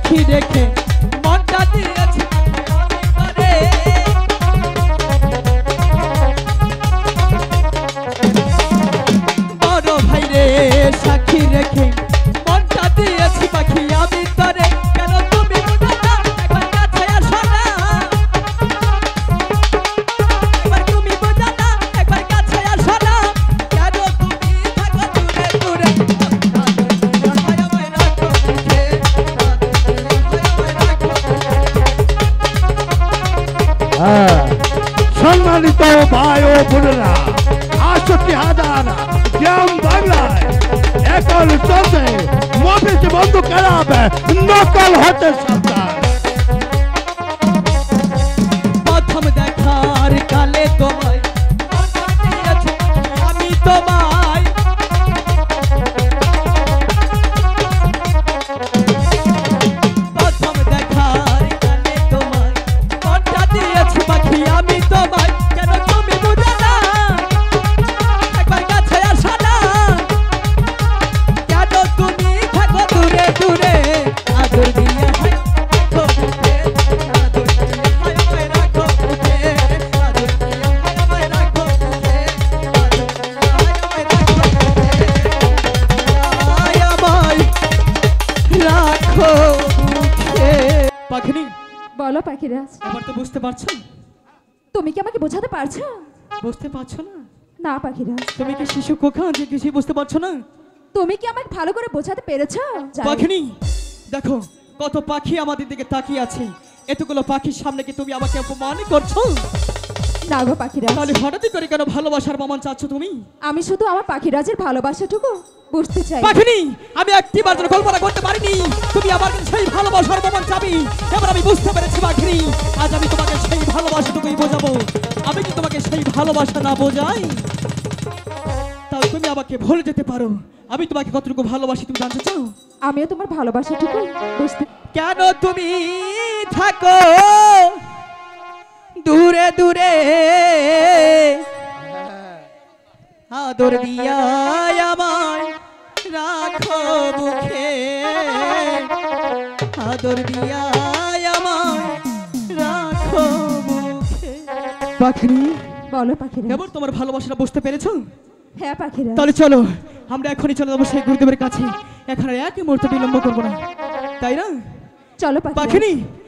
সাক্ষী রেখে মনটা দিয়েছি করে। বড় ভাই রে সাক্ষী রেখে মনটা দিয়েছি পাখি আমি তরে। কেন তুমি বুঝো না একবার কাছে আসো না, একবার তুমি বুঝো না একবার কাছে আসো না। কেন তুমি থাকো দূরে দূরে সম্মানিত ভাই ও বোনেরা, ৬৮,০০০ গ্রাম বাংলায় এখন চলছে মফিজ বন্ধু খারাপ নকল হতে সাবধান। প্রথম দেখার কালে তোমায় আমি তোমায় প্রথম দেখার কালে তোমায় মনটা দিয়েছি পাখি আমি তোমায়। কেন তুমি বুঝো না একবার কাছে আসো না, কেন তুমি থাকো দূরে দূরে আদর দিয়ে রাখো বুকে, আদর দিয়ে হায় রাখো বুকে, আদর দিয়ে হায় রাখো বুকে, আদর দিয়ে হায় রাখো বুকে, আয় আমায় রাখো বুকে। পাখিনি বলো পাখিরাজ, এবার তো বুঝতে পারছো? তুমি কি আমাকে বোঝাতে পারছো? বুঝতে পারছো না? না পাখিরাজ, তুমি কি শিশু কোখা যে কিছুই বুঝতে পারছো না? তুমি কি আমাকে ভালো করে বোঝাতে পেরেছো? যাই- পাখিনি দেখো কত পাখি আমাদের দিকে তাকিয়ে আছে, এতগুলো পাখির সামনে কি তুমি আমাকে অপমান করছো? না গো পাখিরাজ, তাহলে হঠাৎই করে কেন ভালোবাসার প্রমাণ চাচ্ছ তুমি? আমি শুধু আমার পাখিরাজের ভালোবাসাটুকু বুঝতে চাই। পাখিনি আমি একটিবার যেন কল্পনা করতে পারিনি তুমি আমার কাছে সেই ভালোবাসার প্রমাণ চাবি। এবার আমি বুঝতে পেরেছি পাখিনি, আজ আমি তোমাকে সেই ভালোবাসাটুকুই বোঝাবো। আমি কি তোমাকে সেই ভালোবাসা না বোঝাই তাহলে তুমি আমাকে ভুলে যেতে পারো। আমি তোমাকে কতটুকু ভালোবাসি তুমি জানতে চাও? আমিও তোমার ভালোবাসাটুকু বুঝতে। কেন তুমি থাকো দূরে দূরে আদর দিয়া আমায় রাখো বুকে, আদর দিয়া আমায় রাখো বুকে। পাখি বলো পাখিরাজ। এবার তোমার ভালোবাসাটা বুঝতে পেরেছো? হ্যাঁ পাখিরাজ, তাহলে চলো আমরা এখনই চলে যাবো সেই গুরুদেবের কাছে। এখন আর এক মুহূর্ত বিলম্ব করবো না, তাই না চলো পাখিরাজ। পাখিনি?